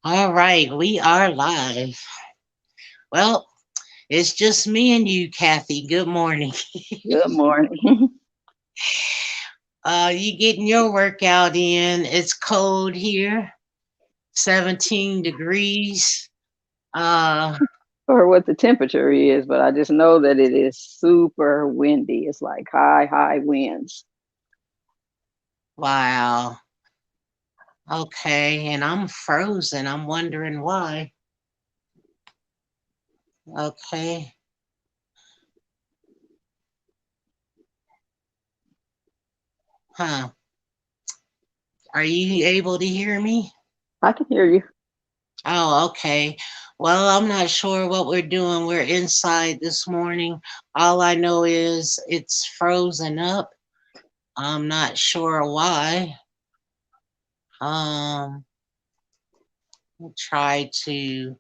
All right, we are live. Well, it's just me and you, Kathy. Good morning. Good morning. You getting your workout in. It's cold here, 17 degrees. Uh, Or what the temperature is, but I just know that it is super windy. It's like high winds. wow. Okay, and I'm frozen. I'm wondering why. Okay. Huh. Are you able to hear me? I can hear you. Oh, okay. Well, I'm not sure what we're doing. We're inside this morning. All I know is it's frozen up. I'm not sure why. I'll try to.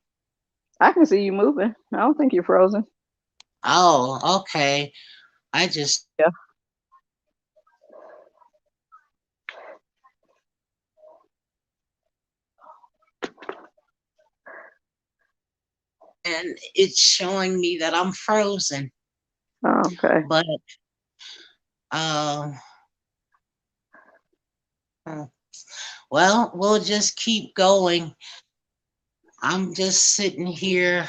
I can see you moving. I don't think you're frozen. Oh, okay. I just Yeah. and it's showing me that I'm frozen. Oh, okay. But uh, uh, well, we'll just keep going. I'm just sitting here,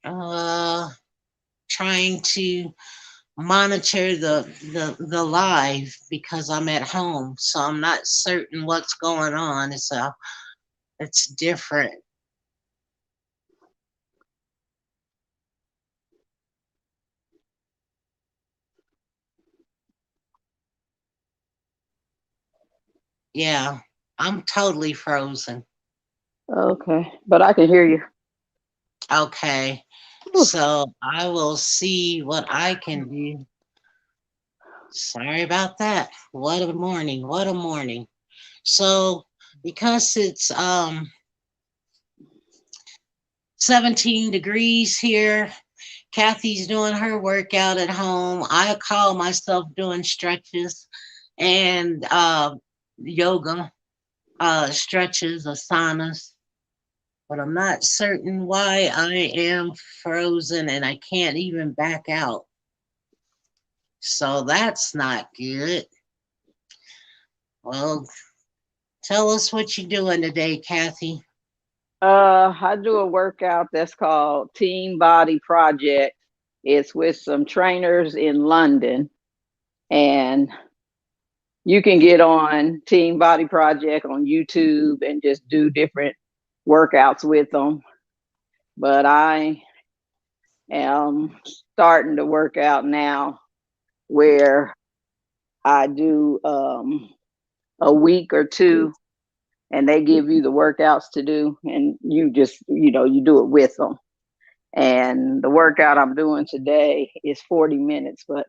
uh, trying to monitor the live because I'm at home, so I'm not certain what's going on. It's different. Yeah, I'm totally frozen. Okay. But I can hear you. Okay, Whew. so I will see what I can do. Sorry about that. What a morning! What a morning! So because it's 17 degrees here, Kathy's doing her workout at home. I call myself doing stretches and yoga, stretches, asanas, but I'm not certain why I am frozen and I can't even back out. So that's not good. Well, tell us what you're doing today, Kathy. I do a workout that's called Team Body Project. It's with some trainers in London, and you can get on Team Body Project on YouTube and just do different workouts with them. But I am starting to work out now where I do a week or two and they give you the workouts to do and you just, you do it with them. And the workout I'm doing today is 40 minutes, but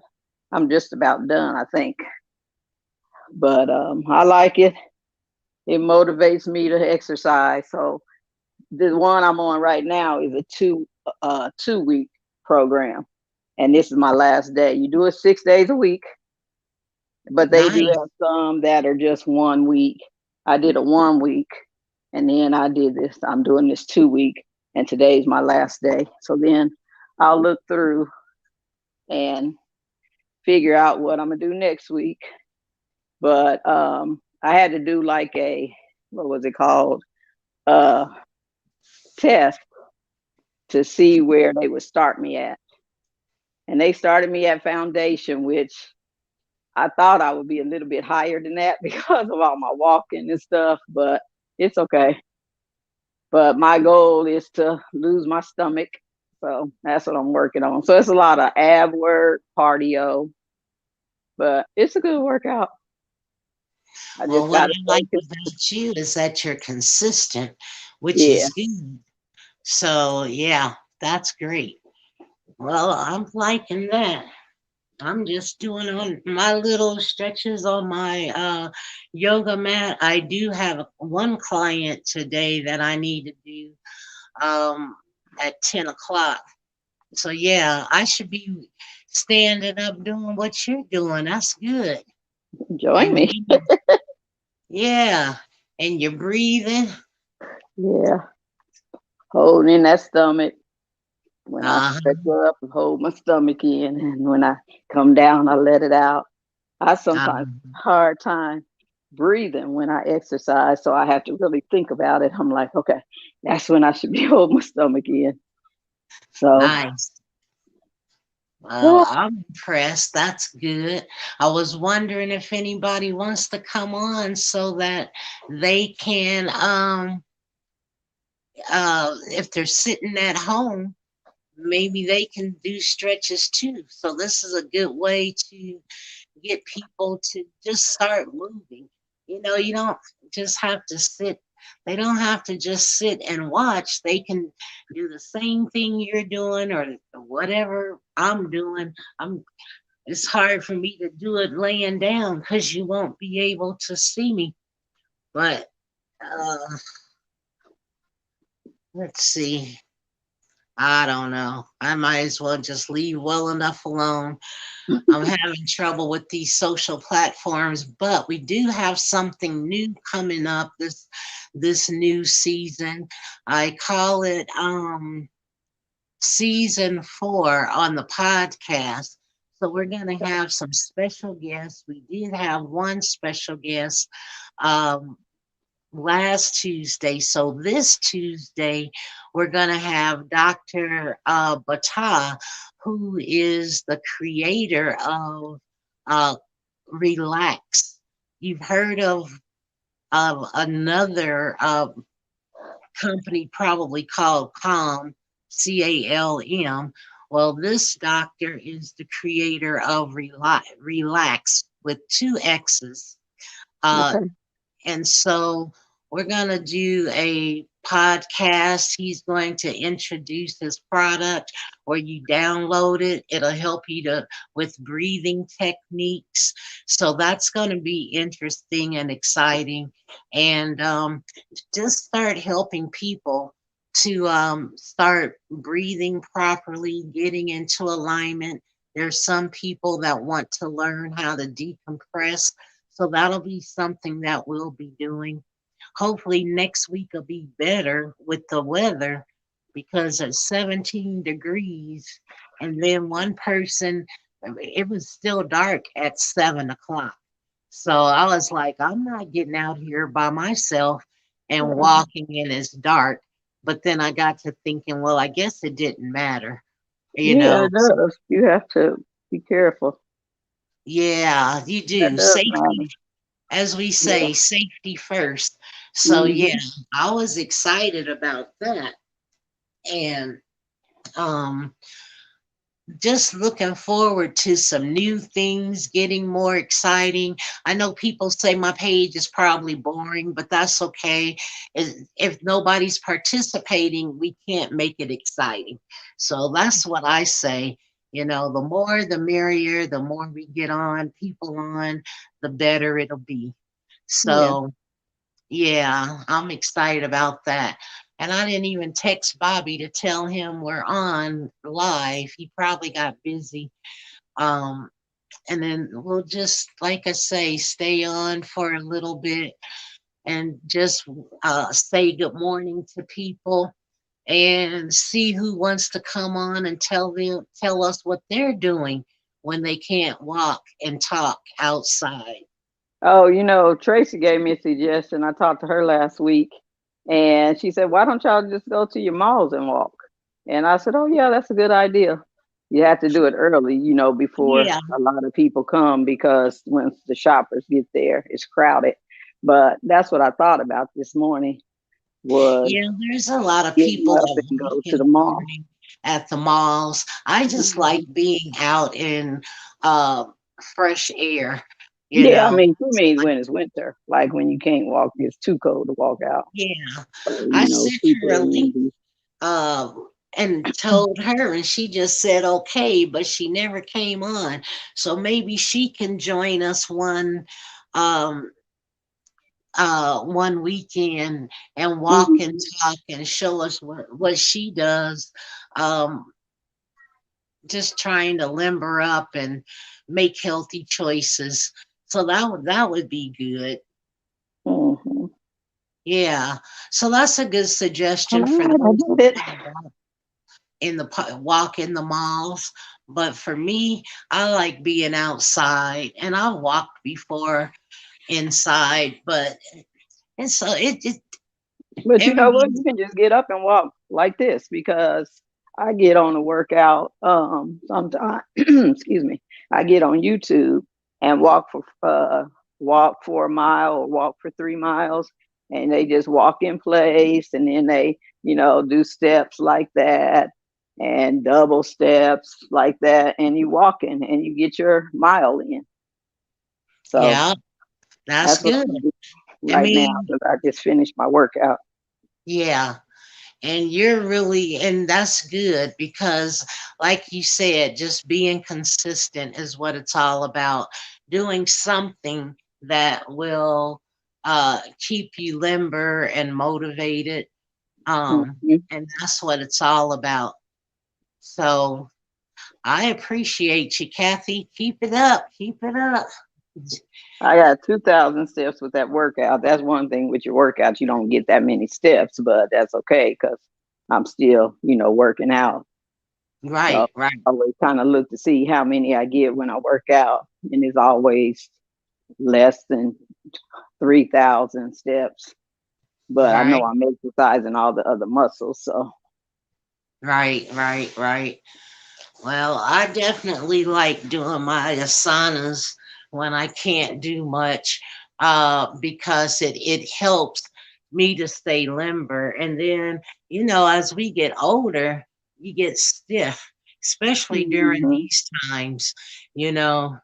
I'm just about done, I think. But I like it. It motivates me to exercise. So the one I'm on right now is a 2 week program. And this is my last day. You do it 6 days a week, but they do Nice. have some that are just 1 week. I did a 1 week and then I did this. I'm doing this 2 week and today's my last day. So then I'll look through and figure out what I'm gonna do next week. But I had to do like a what was it called? Uh test to see where they would start me at. And they started me at foundation, which I thought I would be a little bit higher than that because of all my walking and stuff, but it's okay. But my goal is to lose my stomach. So that's what I'm working on. So it's a lot of ab work, cardio, but it's a good workout. I Well, just what got I to like stay. about you is that you're consistent, which Yeah. is good. So, yeah, that's great. Well, I'm liking that. I'm just doing on my little stretches on my yoga mat. I do have one client today that I need to do um, at 10 o'clock. So, yeah, I should be standing up doing what you're doing. That's good. Join And me. yeah, and you're breathing. Yeah, holding in that stomach. When I Uh, stretch up and hold my stomach in, and when I come down, I let it out. I sometimes um, hard time breathing when I exercise, so I have to really think about it. I'm like, okay, that's when I should be holding my stomach in. So, nice. Well, I'm impressed. That's good. I was wondering if anybody wants to come on so that they can, if they're sitting at home, maybe they can do stretches too. So this is a good way to get people to just start moving. You don't just have to sit. They don't have to just sit and watch. They can do the same thing you're doing or whatever I'm doing. It's hard for me to do it laying down because you won't be able to see me. But uh, let's see. I don't know. I might as well just leave well enough alone. I'm having trouble with these social platforms, but we do have something new coming up this new season. I call it season 4 on the podcast. So we're gonna have some special guests. We did have one special guest um last Tuesday. So this Tuesday, we're going to have Dr. Bata, who is the creator of uh, Relax. You've heard of another company probably called CALM. Well, this doctor is the creator of Relax with two X's. Uh, okay, and so we're going to do a podcast. He's going to introduce his product where you download it. It'll help you to with breathing techniques. So that's going to be interesting and exciting. And just start helping people to start breathing properly, getting into alignment. There's some people that want to learn how to decompress, so that'll be something that we'll be doing. Hopefully, next week will be better with the weather because it's 17 degrees. And then one person, it was still dark at 7 o'clock. So I was like, I'm not getting out here by myself and walking in it's dark. But then I got to thinking, well, I guess it didn't matter, you yeah, know. it does. You have to be careful. Yeah, you That do. does Safety, matter. as we Yeah. say, safety first. So yeah, Hmm. I was excited about that. And um just looking forward to some new things getting more exciting. I know people say my page is probably boring, but that's okay. If nobody's participating, we can't make it exciting. So that's what I say. The more the merrier, the more we get on, people on, the better it'll be. Yeah. So yeah, I'm excited about that. And I didn't even text Bobby to tell him we're on live. He probably got busy. Um, and then we'll just, like I say, stay on for a little bit and just say good morning to people and see who wants to come on and tell us what they're doing when they can't walk and talk outside. Oh, Tracy gave me a suggestion. I talked to her last week, and she said, "Why don't y'all just go to your malls and walk?" And I said, "Oh, yeah, that's a good idea. You have to do it early, before Yeah, a lot of people come because once the shoppers get there, it's crowded." But that's what I thought about this morning was yeah, there's a lot of getting people up that and walk go in to the the mall. morning at the malls. I just like Mhm. being out in uh, fresh air, you Yeah, I know. mean, she means Like, when it's winter, like when you can't walk, it's too cold to walk out. yeah, So, I sent people her a in link maybe. uh, and told her, and she just said okay, but she never came on. So maybe she can join us um, one weekend and walk and Mhm. talk and show us what she does. Um, just trying to limber up and make healthy choices. So that would be good. Mhm. Yeah. So that's a good suggestion for Alright, I those did it. that walk in the malls. But for me, I like being outside, and I walked before inside, but and so it But you know what? everybody. You can just get up and walk like this because I get on a workout sometimes excuse me. I get on YouTube and walk for a mile or walk for 3 miles, and they just walk in place, and then they, do steps like that and double steps like that, and you walking and you get your mile in. So Yeah, that's that's what good. I'm doing I right now mean, because I just finished my workout. yeah. And you're really, and that's good because, like you said, just being consistent is what it's all about. Doing something that will keep you limber and motivated. Mhm. And that's what it's all about. So I appreciate you, Kathy. Keep it up. Keep it up. I got 2,000 steps with that workout. That's one thing with your workouts. You don't get that many steps, but that's okay because I'm still, working out. So Right, right, I always kind of look to see how many I get when I work out. And it's always less than 3,000 steps. But I know right, I'm exercising all the other muscles. So, right. Well, I definitely like doing my asanas when I can't do much because it helps me to stay limber. And then, as we get older, you get stiff, especially during mhm. these times.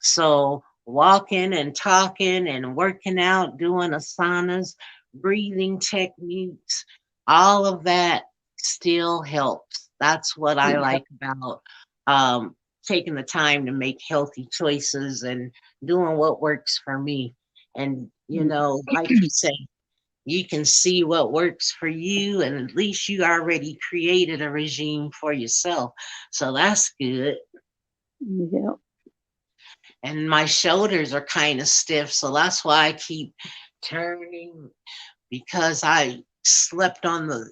So walking and talking and working out, doing asanas, breathing techniques, all of that still helps. That's what I Yeah. like about um, taking the time to make healthy choices and doing what works for me. And, like you say, you can see what works for you, and at least you already created a regime for yourself. So that's good. Yeah. And my shoulders are kind of stiff, so that's why I keep turning because I slept on the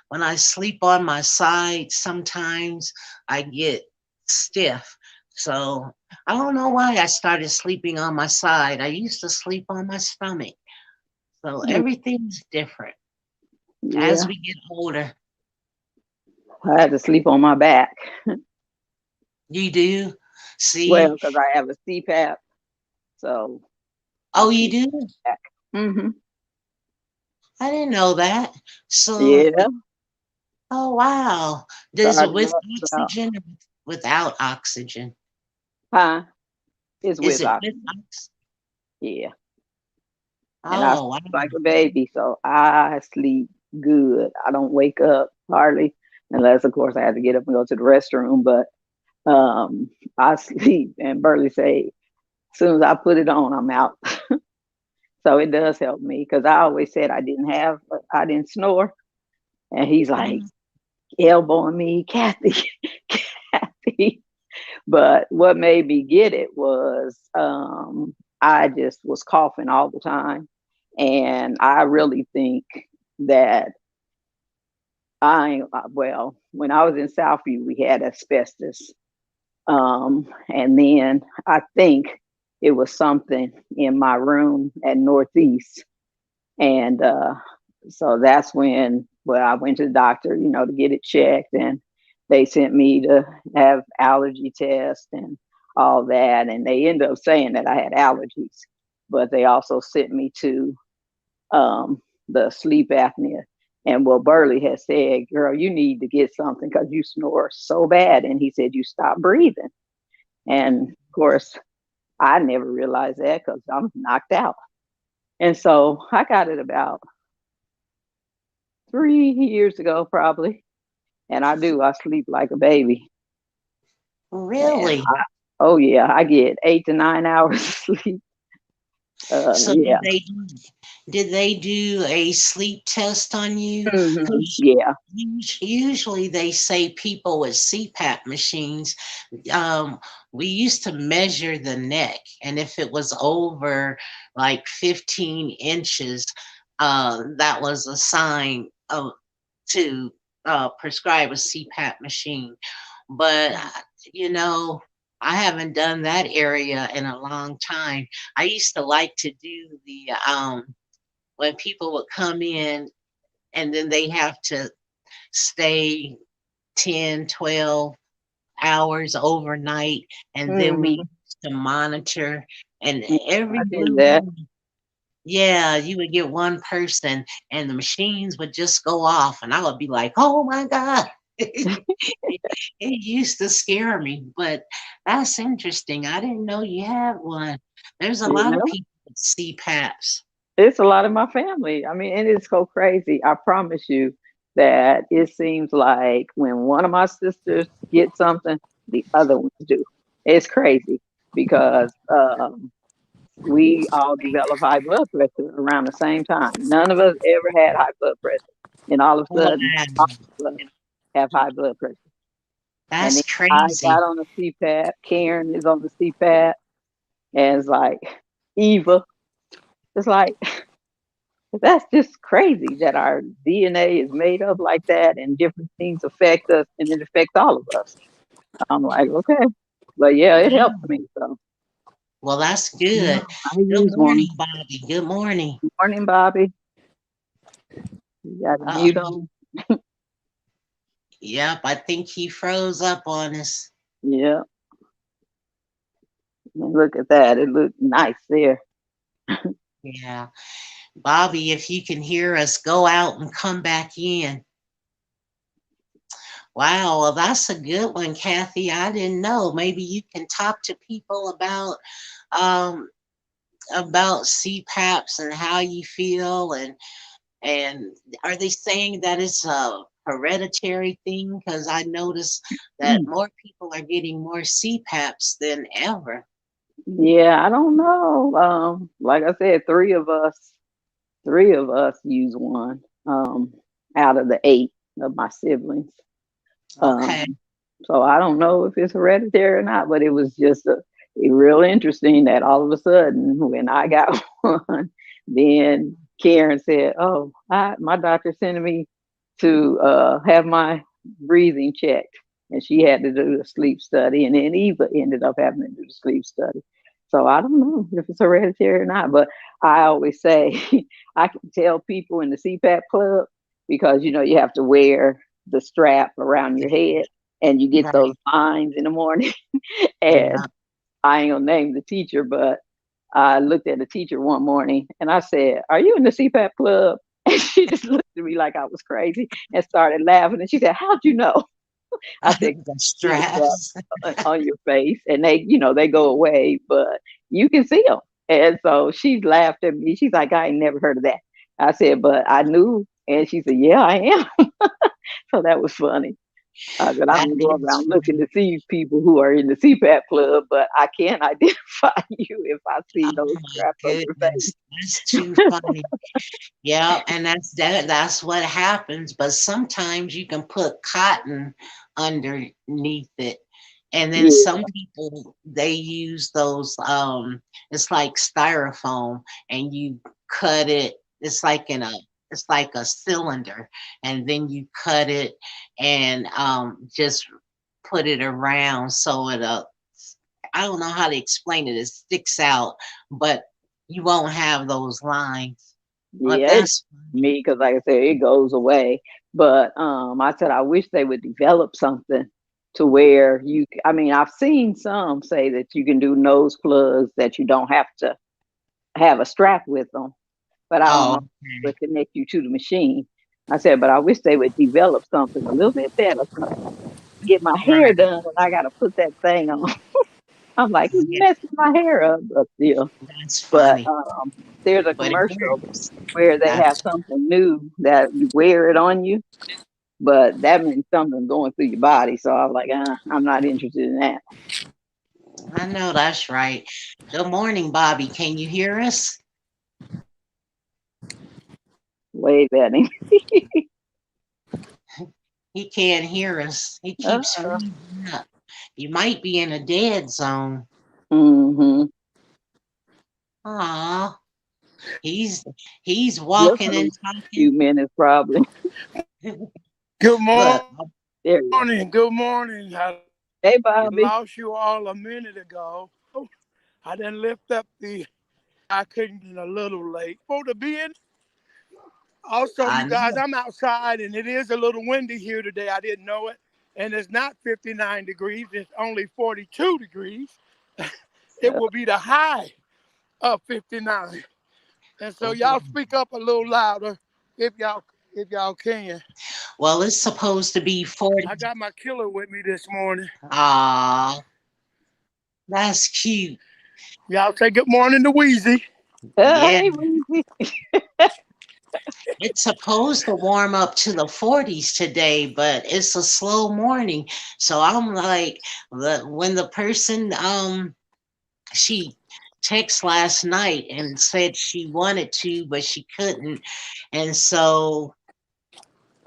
when I sleep on my side, sometimes I get stiff. So I don't know why I started sleeping on my side. I used to sleep on my stomach. So everything's different as Yeah. we get older. I had to sleep on my back. You do? Well, See? because I have a CPAP. So I Oh, you sleep do? back. Hmm. I didn't know that. So, Yeah. oh, wow. Does it Started with up about, oxygen or without oxygen? huh? It's Is with it with oxygen. oxygen? Yeah. And I Oh, sleep wow. like a baby. So I sleep good. I don't wake up hardly unless of course I have to get up and go to the restroom. But I sleep and Burley say, as soon as I put it on, I'm out. So it does help me because I always said I didn't snore. And he's like Mhm. elbowing me, Kathy, Kathy. But what made me get it was I just was coughing all the time. And I really think that well, when I was in Southview, we had asbestos. And then I think it was something in my room at Northeast. And so that's when, well, I went to the doctor, to get it checked. And they sent me to have allergy tests and all that. And they ended up saying that I had allergies, but they also sent me to the sleep apnea. And Will Burley had said, girl, you need to get something because you snore so bad. And he said, you stop breathing. And of course, I never realized that because I'm knocked out. And so I got it about 3 years ago, probably. And I sleep like a baby. And Really? oh, yeah, I get 8 to 9 hours sleep. So Yeah. did they do a sleep test on you? Because Yeah. usually they say people with CPAP machines, um, we used to measure the neck, and if it was over like 15 inches, that was assigned to prescribe a CPAP machine. But you know, I haven't done that area in a long time. I used to like to do the when people would come in and then they have to stay 10, 12 hours overnight, and then we Hmm. used to monitor, and I every did blue that. moon, yeah, you would get one person and the machines would just go off, and I would be like, oh my God. It used to scare me, but that's interesting. I didn't know you had one. There's a lot of Yeah. people with CPAPs. It's a lot of my family. I mean, and it's so crazy. I promise you that it seems like when one of my sisters gets something, the other ones do. It's crazy because we all develop high blood pressure around the same time. None of us ever had high blood pressure, and all of a Wow, sudden, all of us have high blood pressure. And then that's I crazy. got on the CPAP. Karen is on the CPAP, and it's like Eva. It's like that's just crazy that our DNA is made up like that and different things affect us and it affects all of us. I'm like, okay. But yeah, it helps Wow. me. So Well, that's yeah, good. I Good use one. morning, Bobby. Good morning. Morning, Bobby. You got to mute Uh-oh. on. Yep, I think he froze up on us. Yeah. And look at that. It looked nice there. Yeah. Bobby, if you can hear us, go out and come back in. Wow, well, that's a good one, Kathy. I didn't know. Maybe you can talk to people um about CPAPs and how you feel, and are they saying that it's a hereditary thing? Because I noticed that more people are getting more CPAPs than ever. Yeah, I don't know. Like I said, three of us use one out of the eight of my siblings. Okay. Um, so I don't know if it's hereditary or not, but it was just real interesting that all of a sudden when I got one, then Karen said, "Oh, my doctor's sending me to have my breathing checked," and she had to do the sleep study, and then Eva ended up having to do the sleep study. So I don't know if it's hereditary or not, but I always say I can tell people in the CPAP club because you have to wear the strap around your head and you get those Right. lines in the morning. And Yeah. I ain't gonna name the teacher, but I looked at the teacher one morning and I said, "Are you in the CPAP club?" And she just looked at me like I was crazy and started laughing. And she said, "How'd you know?" I said, The "See the strap straps. on your face, and they go away, but you can see them." And so she laughed at me. She's like, "I ain't never heard of that." I said, "But I knew." And she said, "Yeah, I am." So that was funny. But I That don't go is around looking funny. to see people who are in the CPAP club, but I can identify you if I see Oh those my straps on your goodness. That's too funny. Yeah, and that's what happens. But sometimes you can put cotton underneath it. And then face. some people they use those it's like styrofoam and you cut it, it's like a cylinder, and then you cut it and just put it around so it I don't know how to explain it. It sticks out, but you won't have those lines. But Yeah, it's that's funny. me because, like I said, it goes away. But I said I wish they would develop something to where I mean, I've seen some say that you can do nose plugs that you don't have to have a strap with them, but I don't know Oh, if it would connect you to the machine. I said, but I wish they would develop something a little bit better. 'Cause get my hair right. done and I got to put that thing on. I'm like, it's Yeah, messing my hair up, but still. that's But funny. there's a But it commercial works. where they have That's something new that you wear it on you, but that means something going through your body. So I was like, I'm not interested in that. I know that's right. Good morning, Bobby. Can you hear us? Wave at him. He can't hear us. He keeps Uh, freezing up. You might be in a dead zone. mm-hmm. Aw. He's he's Just walking for and a talking. few minutes, probably. Good Look, morning. There you go. Good morning. I Hey, lost Bobby. you all a minute ago. I didn't lift up the. I couldn't get a little late. For to be in. Also, I you guys, know. I'm outside and it is a little windy here today. I didn't know it. And it's not 59 degrees. It's only 42 degrees. It will be the high of 59. And so y'all speak up a little louder if y'all can. Well, it's supposed to be 40. I got my killer with me this morning. Ah, that's cute. Y'all say good morning to Wheezy. Yeah, Hey, Weezy. it's supposed to warm up to the 40s today, but it's a slow morning. So I'm like, when the person she texted last night and said she wanted to, but she couldn't, and so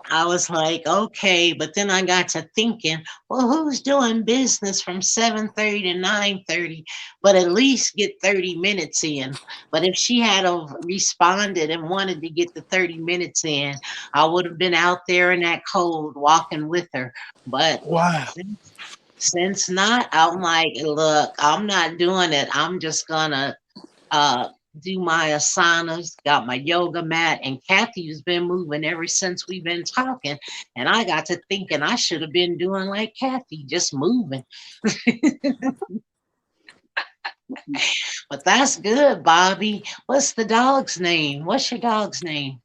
I was like, okay, but then I got to thinking, well, who's doing business from 7:30 to 9:30, but at least get 30 minutes in. But if she had of responded and wanted to get the 30 minutes in, I would have been out there in that cold walking with her. But Wow. since not, I'm like, look, I'm not doing it. I'm just gonna uh do my asanas, got my yoga mat, and Kathy's been moving ever since we've been talking. And I got to thinking I should have been doing like Kathy, just moving. But that's good, Bobby. What's the dog's name? What's your dog's name?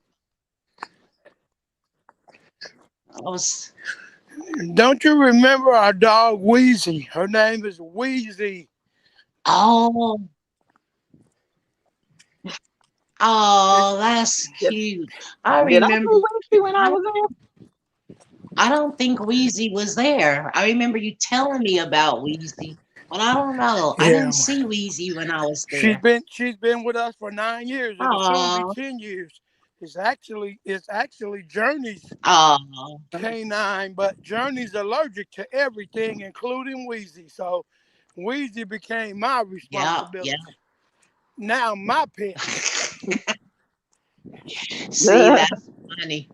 I was Don't you remember our dog Wheezy? Her name is Wheezy. oh It, oh that's Did, cute. I did I remember do Weezy when I I was there? I don't think Wheezy was there. I remember you telling me about Wheezy, but I don't know. I didn't yeah, see Wheezy when I was she's there. been she's been with us for 9 years. It'll soon be Oh, 10 years. It's actually Journey's oh, canine, but Journey's allergic to everything, including Wheezy. So Wheezy became my yeah, yeah. responsibility. Now my pet. See, that's funny.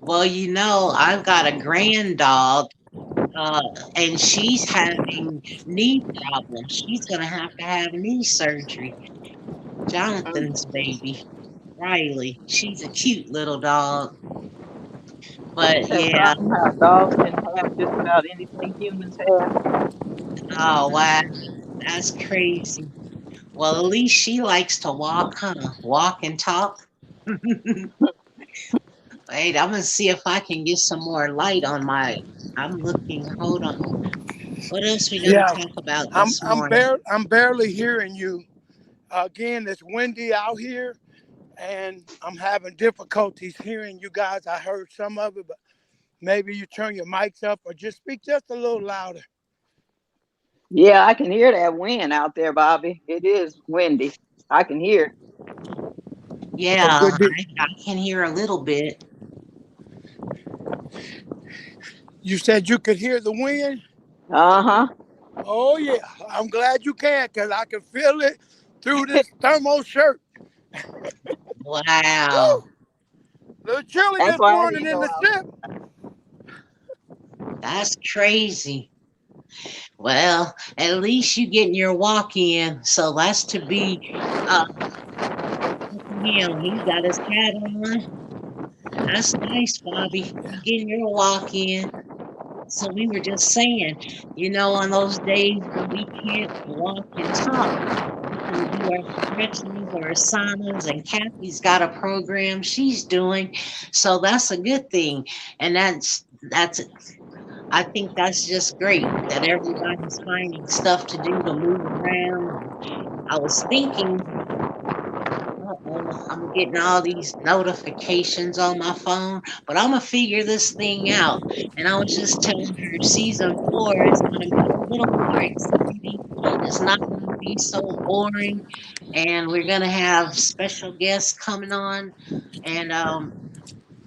Well, I've got a grand dog, uh, and she's having knee problems. She's gonna have to have knee surgery. Jonathan's baby, Riley. She's a cute little dog, but That yeah. something how dogs can have just about anything humans have. Oh wow, that's crazy. Well, at least she likes to walk, huh? Walk and talk. Wait, I'm gonna see if I can get some more light on my. I'm looking. Hold on. What else we gonna Yeah, talk about I'm this I'm morning? barely I'm barely hearing you. Again, it's windy out here, and I'm having difficulties hearing you guys. I heard some of it, but maybe you turn your mics up or just speak just a little louder. Yeah, I can hear that wind out there, Bobby. It is windy. I can hear. Oh, Yeah, good. I can hear a little bit. You said you could hear the wind. Uh-huh. Oh yeah, I'm glad you can, cause I can feel it through this thermal shirt. Wow, Woo! A little chilly That's this why I morning didn't in go the out. ship. that's crazy. Well, at least you getting your walk in. So that's to be. Look at him. He got his hat on. That's nice, Bobby. You getting your walk in. So we were just saying, on those days when we can't walk and talk, we can do our stretches or saunas, and Kathy's got a program she's doing. So that's a good thing. And that's I think that's just great that everybody's finding stuff to do to move around. I was thinking, uh-oh, I'm getting all these notifications on my phone, but I'm gonna figure this thing out. And I was just telling her season 4 is gonna be a little more exciting. It's not gonna be so boring, and we're gonna have special guests coming on. And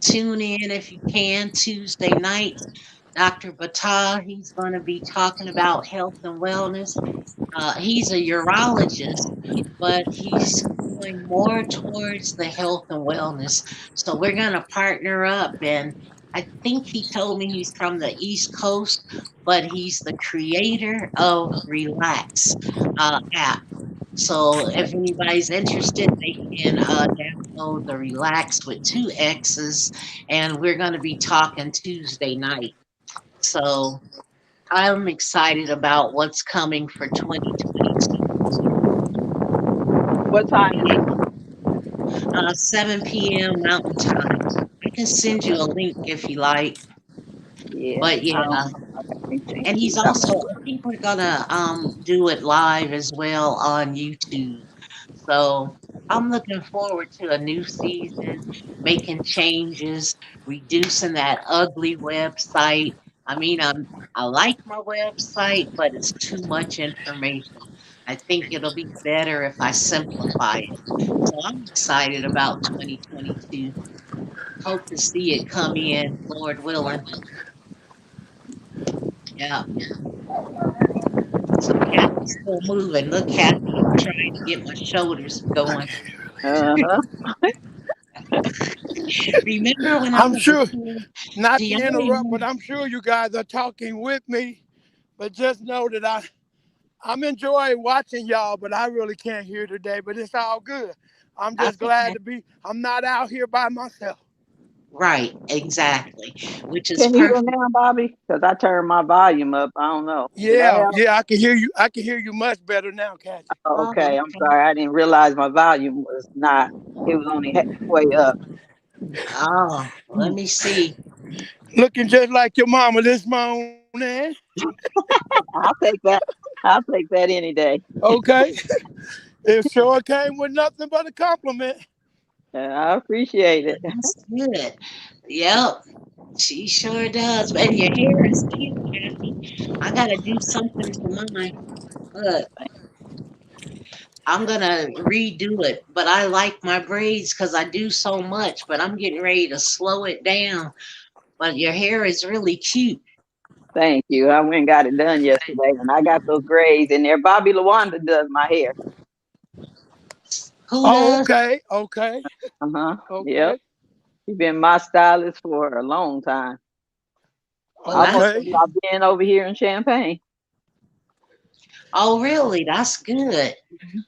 tune in if you can Tuesday nights. Dr. Bata, he's going to be talking about health and wellness. He's a urologist, but he's going more towards the health and wellness. So we're going to partner up. And I think he told me he's from the East Coast, but he's the creator of Relax app. So if anybody's interested, they can download the Relax with two X's. And we're going to be talking Tuesday night. So I'm excited about what's coming for 2022. What time is it? 7 p.m. Mountain Time. I can send you a link if you like. Yeah, But I don't yeah, know. I can't think and he's about also, I think we're gonna do it live as well on YouTube. So I'm looking forward to a new season, making changes, reducing that ugly website. I mean, I like my website, but it's too much information. I think it'll be better if I simplify it. So I'm excited about 2022. Hope to see it come in, Lord willing. Yeah. So Kathy's still moving. Look, Kathy, I'm trying to get my shoulders going. Uh-huh. Remember when I I'm was a sure, kid? Do not to y'all interrupt, but remember? I'm sure you guys are talking with me. But just know that I'm enjoying watching y'all, but I really can't hear today. But it's all good. I'm just That's glad okay. to be. I'm not out here by myself. Right, exactly. Which is Can you hear perfect. now, Bobby? Because I turned my volume up. I don't know. Did that Yeah, help? yeah, I can hear you. I can hear you much better now, Kathy. Oh, Oh, okay. I'm okay. sorry. I didn't realize my volume was not. It was only halfway up. Oh, let me see. Looking just like your mama this morning. I'll take that. I'll take that any day. Okay, it sure came with nothing but a compliment. I appreciate it. That's good. Yep, she sure does. And your hair is cute, Kathy. I gotta do something to mine. Look, I'm gonna redo it, but I like my braids because I do so much, but I'm getting ready to slow it down. But your hair is really cute. Thank you. I went and got it done yesterday, and I got those grays in there. Bobby Lawanda does my hair. Who Oh, does? okay, okay, Uh huh. Yep. okay, He's been my stylist for a long time, Oh, that's almost okay. since I've been over here in Champaign. oh, really? That's good. Yeah.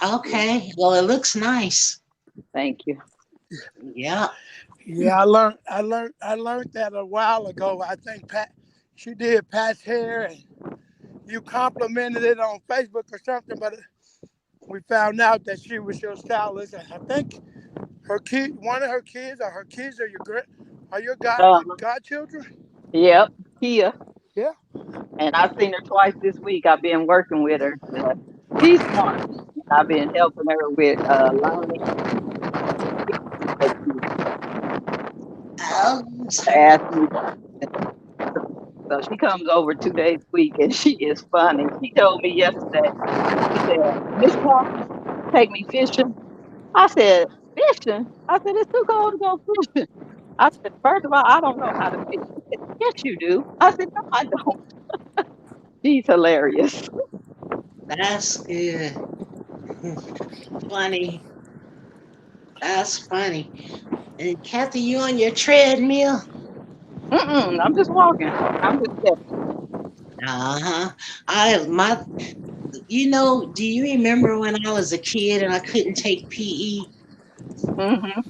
Okay. Well, it looks nice. Thank you. Yeah. Yeah, I learned that a while ago. I think she did Pat's hair, and you complimented it on Facebook or something. But we found out that she was your stylist, and I think one of her kids, or her kids, are your Um. godchildren. Yep. Kia, Yeah. and I've seen her twice this week. I've been working with her. She's smart. I've been helping her with learning what she Oh, asked me. So she comes over 2 days a week, and she is funny. She told me yesterday. She said, "Miss Parker, take me fishing." I said, "Fishing?" I said, "It's too cold to go fishing." I said, "First of all, I don't know how to fish." She said, "Yes, you do." I said, "No, I don't." She's hilarious. that's good. Funny. That's funny. And Kathy, you on your treadmill? I'm just walking. I'm just stepping. Uh-huh. My do you remember when I was a kid and I couldn't take PE? Hmm.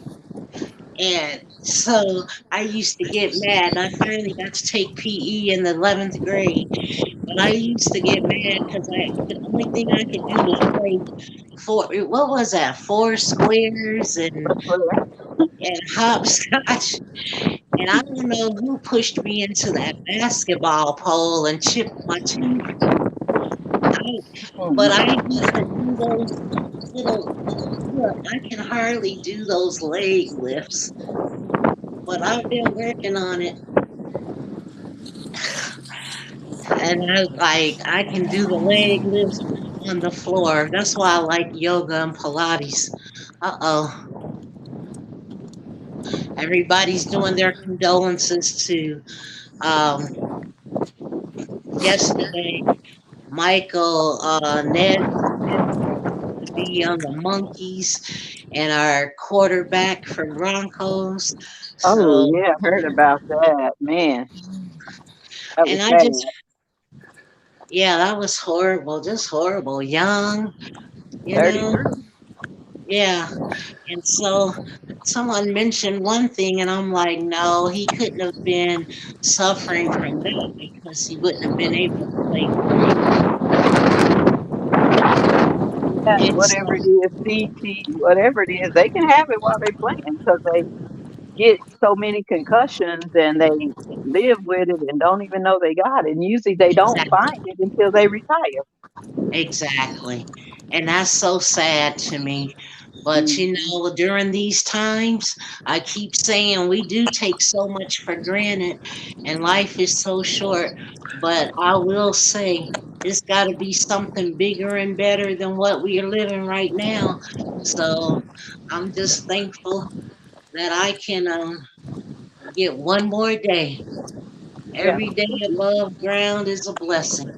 And so I used to get mad. And I finally got to take PE in the 11th grade. But I used to get mad because the only thing I could do was play what was that? Four squares and hopscotch. And I don't know who pushed me into that basketball pole and chipped my tooth. I, but I used to do those little, look, I can hardly do those leg lifts, but I've been working on it. And I can do the leg lifts on the floor. That's why I like yoga and Pilates. Uh-oh. Everybody's doing their condolences to um yesterday Michael Ned Smith. be on the Monkeys and our quarterback for Broncos. Oh So, yeah, I heard about that. Man, that was and I just, bad. yeah, that was horrible, just horrible. Young, you know, 33. yeah. And so someone mentioned one thing, and I'm like, no, he couldn't have been suffering from that because he wouldn't have been able to play football. Yeah, And so, whatever it is, CT, whatever it is, they can have it while they playing because they get so many concussions and they live with it and don't even know they got it. And usually they don't exactly. find it until they retire. Exactly. And that's so sad to me. But Hmm. during these times, I keep saying we do take so much for granted and life is so short. But I will say it's got to be something bigger and better than what we are living right now. So I'm just thankful that I can get one more day. Yeah, Every day above ground is a blessing.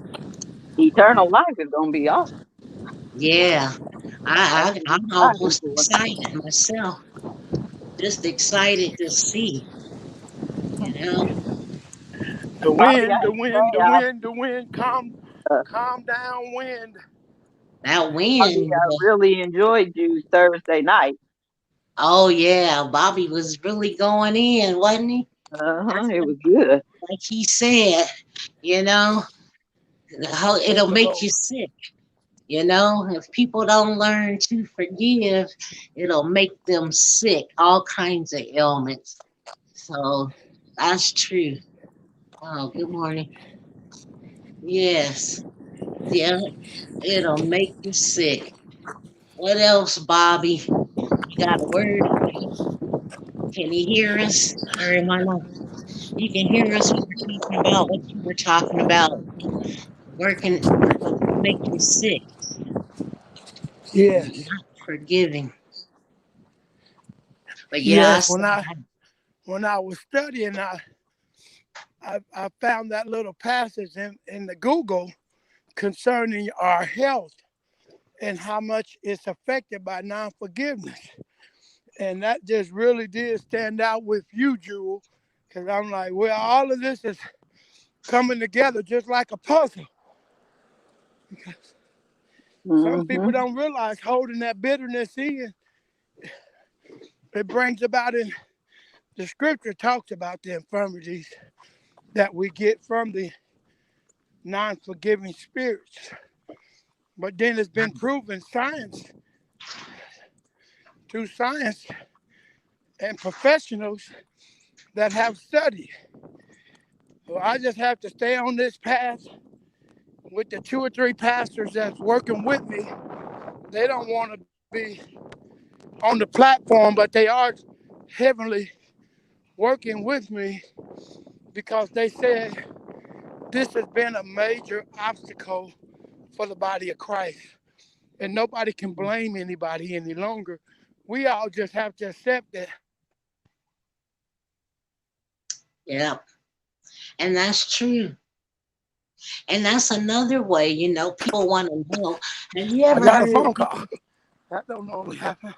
eternal life is gonna be awesome. Yeah, That's I, what I we're I'm striving almost for. excited myself. Just excited to see, you know, The Bobby, wind, I the hate to wind, say, the wind, the wind. uh, Calm down, wind. that Bobby, wind. I really enjoyed you Thursday night. Oh yeah, Bobby was really going in, wasn't he? Uh-huh, That's it was good. like he said, you know, how Thank it'll the make Lord. you sick. If people don't learn to forgive, it'll make them sick, all kinds of ailments. So that's true. Oh, good morning. Yes. Yeah, it'll make you sick. What else, Bobby? You got a word? Can you hear us? Or am I not? You can hear us when we're talking about what you were talking about, working, make you sick, Yes, not forgiving. But yeah, I yes. said, When I was studying, I found that little passage in the Google concerning our health and how much it's affected by non-forgiveness. And that just really did stand out with you, Jewel, because I'm like, well, all of this is coming together just like a puzzle. Some people Hmm. don't realize holding that bitterness in, it brings about in the scripture talks about the infirmities that we get from the non-forgiving spirits. But then it's been proven through science and professionals that have studied. So I just have to stay on this path with the two or three pastors that's working with me. They don't want to be on the platform, but they are heavily working with me because they said this has been a major obstacle for the body of Christ. And nobody can blame anybody any longer. We all just have to accept that. yeah, and that's true. And that's another way, people want to know. Have you I ever got a heard phone call. people? That don't normally happen.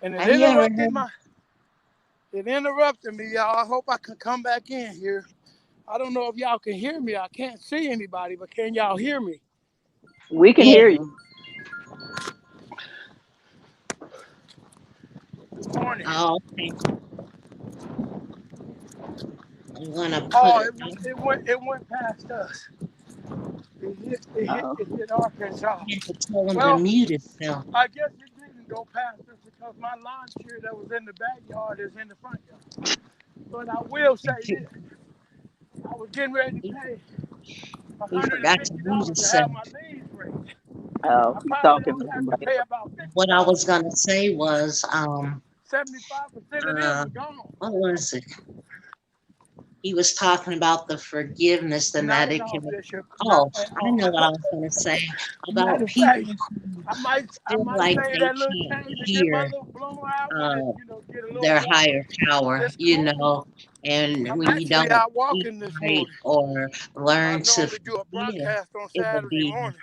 And Have you ever heard? it interrupted me, y'all. I hope I can come back in here. I don't know if y'all can hear me. I can't see anybody, but can y'all hear me? We can Yeah. hear you. Good morning. Oh, okay. I'm gonna Oh, put. it went past us. Oh, It hit Arkansas. You have to tell him to Well, mute himself. I guess it didn't go past us because my lawn chair that was in the backyard is in the front yard. But I will say this: I was getting ready to He, pay he forgot to mute $150 to himself. have my leaves raised. oh, I he's probably talking don't to have to somebody pay else. about fifty What I was dollars. gonna say was, 75% of them uh, are gone. what was it? He was talking about the forgiveness and Not that at it all, can. Bishop. Not Oh, at I all. know what I was gonna say Matter about of fact, people who I feel might like save they that little can't change to get my hear little blower out when it, uh, get a little their warmer. higher power, It's cold. and I'm when you actually don't out eat walking this right morning. or I learn to normally do a forgive, broadcast on it will Saturday be morning.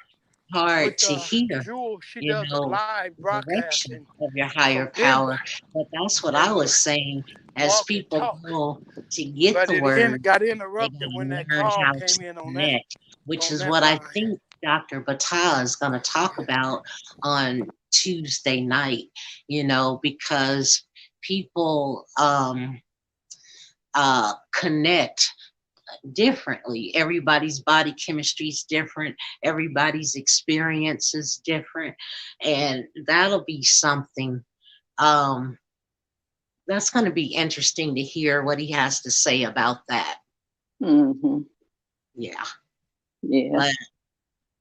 hard with to hear, Jewel. She you does a know, live the broadcast direction of your from higher power. Denver, But that's what I and was we'll saying. As walk and people talk. go to get But the it word, got they interrupted when got that to learn call how came to in connect, which on is that what I line. think Dr. Bata is going to talk about on Tuesday night, because people connect differently. Everybody's body chemistry is different, everybody's experience is different, and that'll be something. Um, that's going to be interesting to hear what he has to say about that. Mm-hmm. Yeah, Yeah. but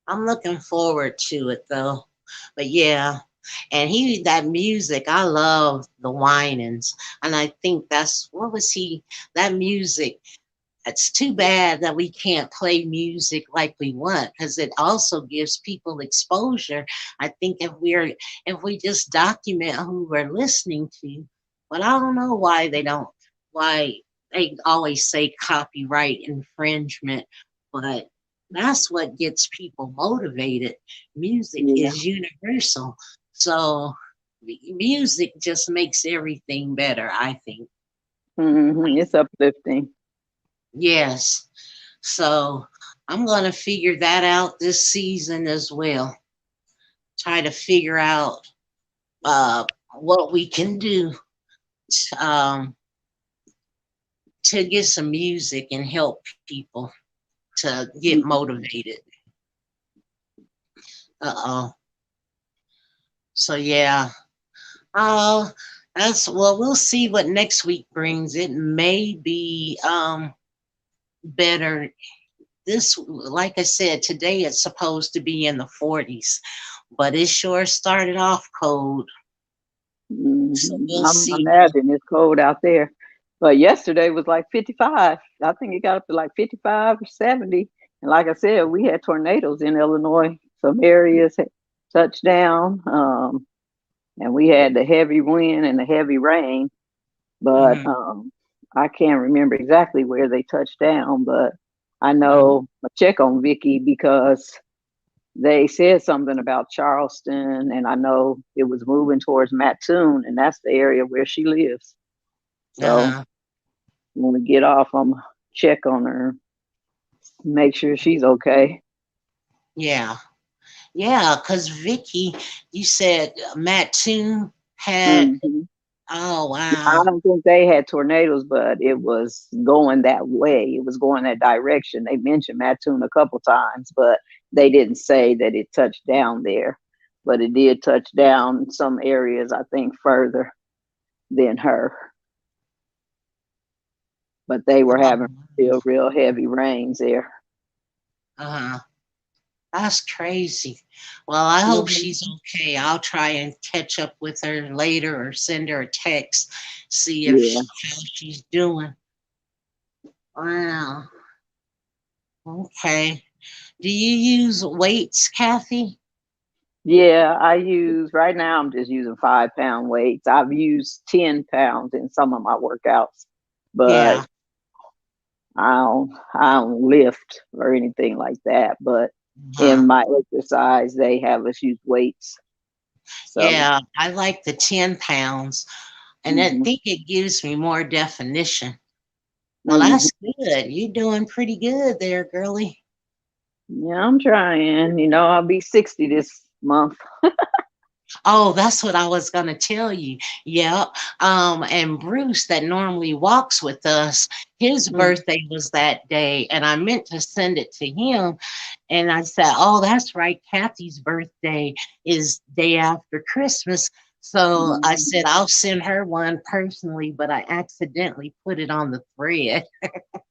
I'm looking forward to it though. But yeah, and that music, I love the whinings, and I think that's what was he that music. It's too bad that we can't play music like we want because it also gives people exposure. I think if we just document who we're listening to, but I don't know why they always say copyright infringement, but that's what gets people motivated. Music Yeah. is universal. So music just makes everything better, I think. Mm-hmm. It's uplifting. Yes. So I'm going to figure that out this season as well. Try to figure out what we can do um, to get some music and help people to get motivated. Uh-oh. So yeah. Oh, we'll see what next week brings. It may be better. This, like I said, today it's supposed to be in the 40s, but it sure started off cold. So Mm-hmm. we'll I'm see. imagining it's cold out there. But yesterday was like 55. I think it got up to like 55 or 70. And like I said, we had tornadoes in Illinois. Some areas had touched down. And we had the heavy wind and the heavy rain. But Mhm, I can't remember exactly where they touched down. But I mhm. know I check on Vicky because they said something about Charleston, and I know it was moving towards Mattoon, and that's the area where she lives. So Uh-huh. when we get off, I'm check on her, make sure she's okay. Yeah. Yeah, because Vicky, you said Matt Toon had, Hmm. oh, I wow. don't think they had tornadoes, but it was going that way. It was going that direction. They mentioned Mattoon a couple times, but they didn't say that it touched down there. But it did touch down in some areas, I think, further than her. But they were having Oh, real heavy rains there. uh-huh. That's crazy. Well, I hope she's Mhm. okay. I'll try and catch up with her later or send her a text, see if Yeah. how she's doing. Wow. Okay. Do you use weights, Kathy? Yeah, I use right now I'm just using 5 pound weights. I've used 10 pounds in some of my workouts, but Yeah. I don't lift or anything like that. But Uh-huh. in my exercise they have us use weights. So Yeah, I like the 10 pounds, and I mhm, think it gives me more definition. Well, mhm. that's good. You're doing pretty good there, girlie. Yeah, I'm trying. I'll be 60 this month. Oh, that's what I was gonna tell you. Yep. And Bruce, that normally walks with us, his Mhm. birthday was that day, and I meant to send it to him. And I said, "Oh, that's right. Kathy's birthday is day after Christmas." So I Mhm. said, "I'll send her one personally," but I accidentally put it on the thread.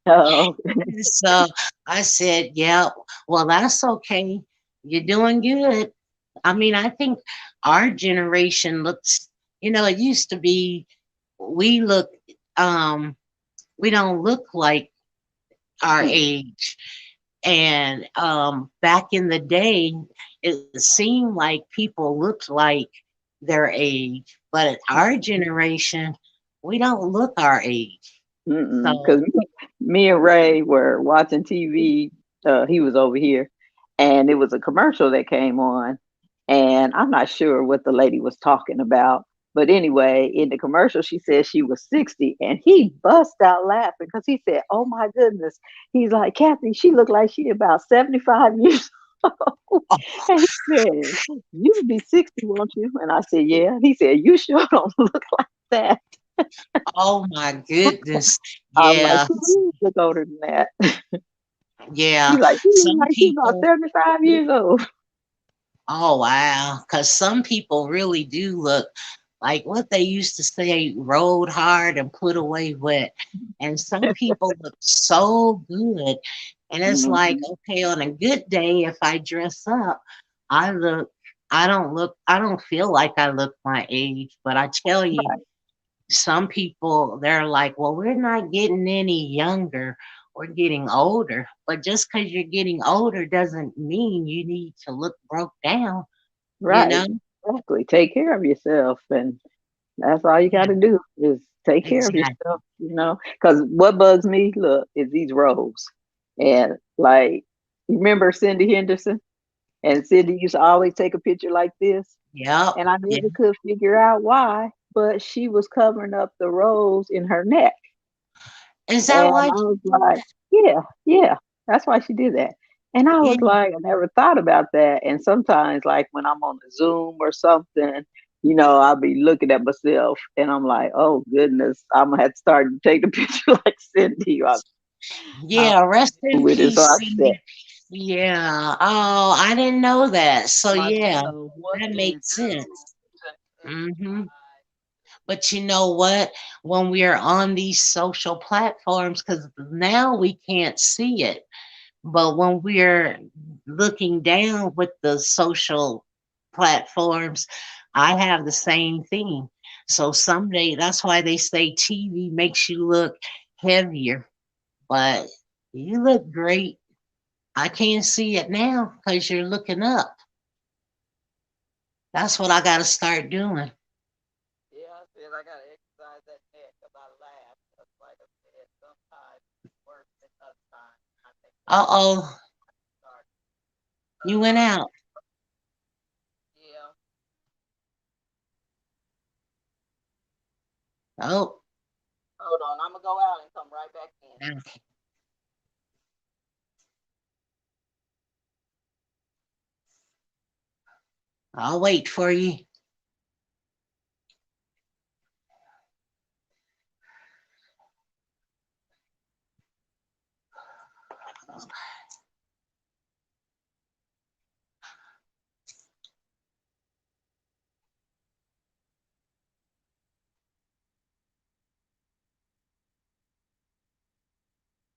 Oh, So I said, "Yeah, well, that's okay. You're doing good." I mean, I think our generation looks, it used to be we look, um, we don't look like our age. And back in the day, it seemed like people looked like their age, but at our generation, we don't look our age. because So, me and Ray were watching TV. He was over here, and it was a commercial that came on, and I'm not sure what the lady was talking about. But anyway, in the commercial, she said she was 60, and he bust out laughing because he said, "Oh my goodness!" He's like, "Kathy, she looked like she about 75 years old." And he said, "You'll be 60, won't you?" And I said, "Yeah." And he said, "You sure don't look like that." Oh my goodness. I'm like, Yeah. "She do look older than that." Yeah. He's like, "She look Some like she's about people, 75 years old." oh wow. Because some people really do look like what they used to say, rode hard and put away wet. And some people look so good. And it's like, Mhm. okay, on a good day, if I dress up, I look, I don't feel like I look my age. But I tell you, Right, some people they're like, well, we're not getting any younger, we're getting older. But just because you're getting older doesn't mean you need to look broke down, you right, know. exactly. Take care of yourself, and that's all you got Yeah, to do is take care of exactly. yourself. Because what bugs me, look, is these roles, and like, you remember Cindy Henderson, and Cindy used to always take a picture like this, Yep. and I Yeah. never could figure out why, but she was covering up the rolls in her neck. Is that And why I you was do like, yeah, yeah, that's why she did that. And I that? was like, I never thought about that. And sometimes, like when I'm on a Zoom or something, I'll be looking at myself and I'm like, oh goodness, I'm gonna have to start to take the picture like Cindy. I'm Yeah, rest in with it. So peace, I said, Cindy. Yeah. Oh, I didn't know that. So like, yeah, what that in makes sense. Hmm. But you know what? When we are on these social platforms, because now we can't see it, but when we're looking down with the social platforms, I have the same thing. So someday, that's why they say TV makes you look heavier, but you look great. I can't see it now because you're looking up. That's what I got to start doing. yeah, I said I gotta exercise that neck because I laugh. Because like I said, sometimes it's worse than other times. I think Uh that's why I oh, started. you went out. Yeah. Oh, Hold on, I'm gonna go out and come right back in. okay. I'll wait for you.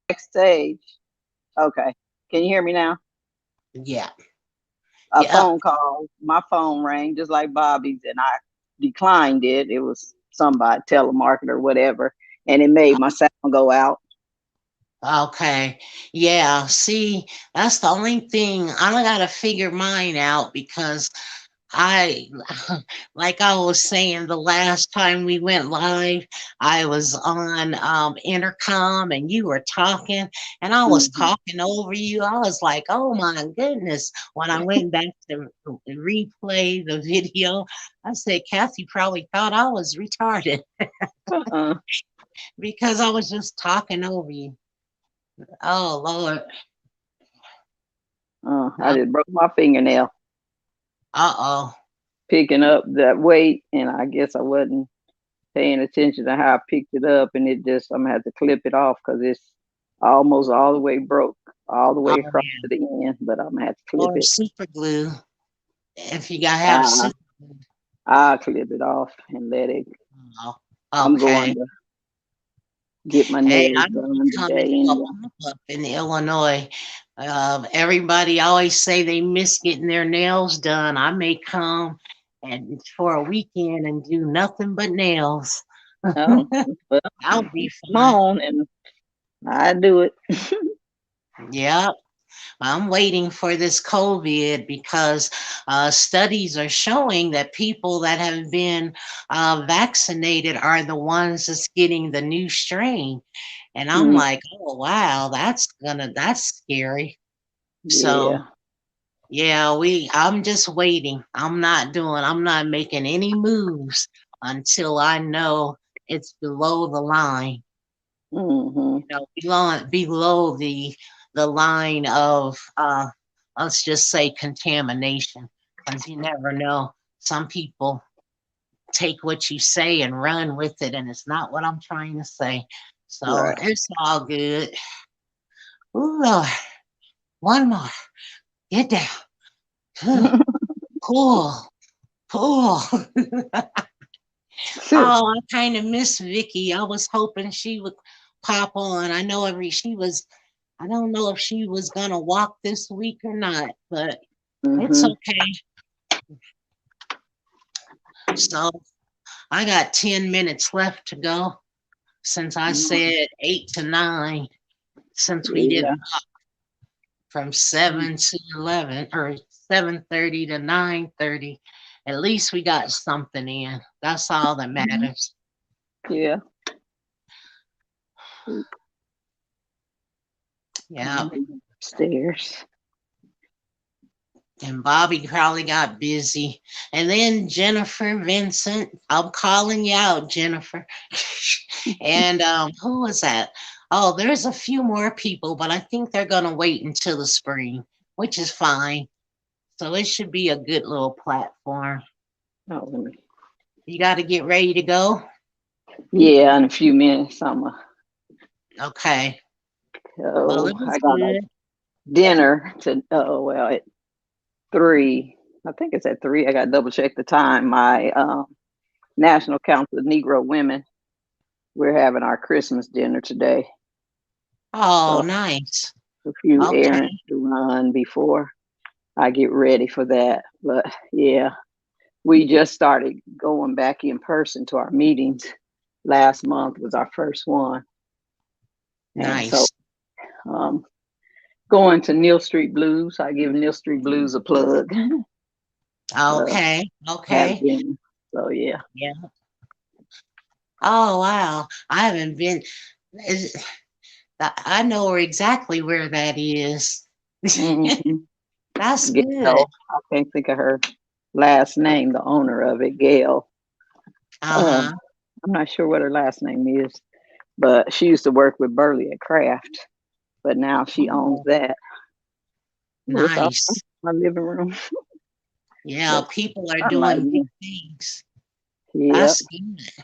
Backstage. Okay. Can you hear me now? Yeah. A Yep. phone call. My phone rang just like Bobby's, and I declined it. It was somebody, telemarketer, or whatever, and it made my sound go out. Okay. Yeah. See, that's the only thing. I gotta figure mine out because I, like I was saying, the last time we went live, I was on intercom and you were talking, and I was Mhm. talking over you. I was like, oh my goodness. When I went back to replay the video, I said, Kathy probably thought I was retarded Uh-uh. because I was just talking over you. Oh, Lord. I just broke my fingernail Uh oh. picking up that weight, and I guess I wasn't paying attention to how I picked it up, and I'm gonna have to clip it off because it's almost all the way broke, all the way Oh, across yeah. to the end. But I'm gonna have to clip Or it. super glue. If you gotta have Uh, super. I'll clip it off and let it. Oh, I'm going okay. to get my Hey, nails I'm done coming today to a anyway. pop-up in Illinois. Everybody always say they miss getting their nails done. I may come and for a weekend and do nothing but nails. Oh, well, That'll be come fun. on, and I do it. Yeah. I'm waiting for this COVID because studies are showing that people that have been vaccinated are the ones that's getting the new strain. And I'm Mm, like, oh wow, that's scary. So yeah, Yeah, I'm just waiting. I'm not making any moves until I know it's below the line. Mm-hmm. You know, below the line of let's just say contamination. Because you never know. Some people take what you say and run with it, and it's not what I'm trying to say. So Right. it's all good. Ooh, Lord. One more. Get down. Pull. Pull. Oh, I kind of miss Vicky. I was hoping she would pop on. I don't know if she was gonna walk this week or not, but it's Mm-hmm. okay. So I got 10 minutes left to go since I said 8 to 9, since we Yeah. didn't from 7 to 11 or 7:30 to 9:30. At least we got something in. That's all that Mhm. matters. Yeah. Yeah. Upstairs. And Bobby probably got busy. And then Jennifer Vincent, I'm calling you out, Jennifer. And who was that? Oh, there's a few more people, but I think they're going to wait until the spring, which is fine. So it should be a good little platform. Oh, let me. You got to get ready to go. Yeah, in a few minutes, I'm gonna Okay. Well, go. it was I got a good. dinner to. Oh well, at 3. I think it's at 3. I got to double check the time. My National Council of Negro Women. We're having our Christmas dinner today. Oh, So nice. a few Okay. errands to run before I get ready for that. But yeah, we just started going back in person to our meetings. Last month was our first one. And so Nice. um, going to Neil Street Blues. I give Neil Street Blues a plug. uh, Okay. have Okay. dinner. So yeah. Yeah. Oh, wow. I haven't been. Is, I know exactly where that is. Mm-hmm. That's good. Gail, I can't think of her last name, the owner of it, Gail. Uh-huh. I'm not sure what her last name is, but she used to work with Burley at Kraft, but now she owns Oh, that. It's our, nice. our living room. Yeah, But people are I might, doing big things. yep. That's good.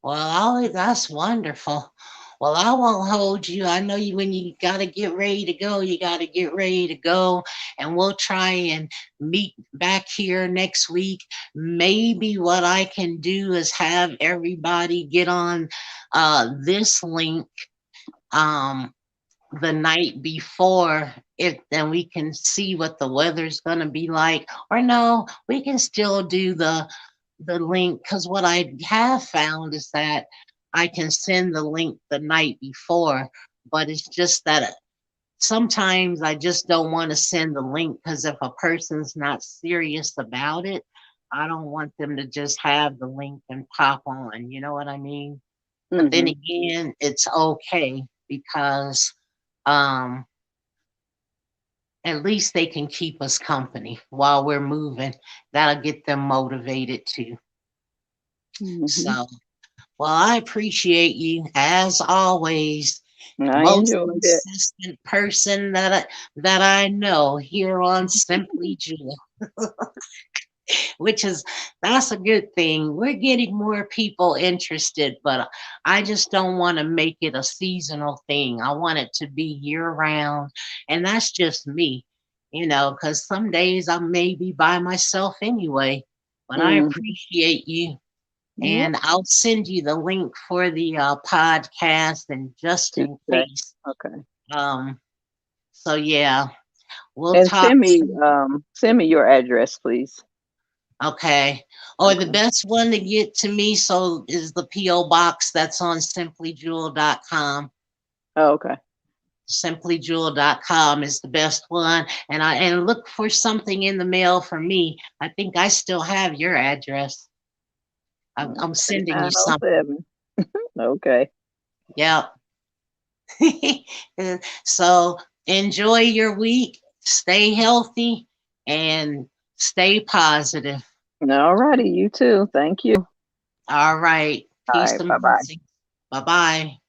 Well, that's wonderful. Well, I won't hold you. I know you when you got to get ready to go, you got to get ready to go. And we'll try and meet back here next week. Maybe what I can do is have everybody get on this link um, the night before, if then we can see what the weather's going to be like. Or no, we can still do the link, because what I have found is that I can send the link the night before, but it's just that sometimes I just don't want to send the link, because if a person's not serious about it, I don't want them to just have the link and pop on. You know what I mean? But then Hmm. again, it's okay because um, at least they can keep us company while we're moving. That'll get them motivated too. Hmm. So, well, I appreciate you as always. I Most enjoyed it. consistent person that I know here on Simply Jewel, which is that's a good thing. We're getting more people interested, but I just don't want to make it a seasonal thing. I want it to be year round, and that's just me, because some days I may be by myself anyway. But I Hmm. appreciate you. Yep. And I'll send you the link for the podcast, and just in Tuesday. case. Okay. Um, so yeah, we'll And talk soon. send me your address, please. Okay. Or the Okay. best one to get to me so is the P.O. box that's on simplyjewel.com. Oh, okay. Simplyjewel.com is the best one. And look for something in the mail for me. I think I still have your address. I'm sending you something. 3907. Okay. Yep. So enjoy your week. Stay healthy. and stay positive. All righty, you too. Thank you. All right. All Peace right, and bye bye. blessings. Bye bye.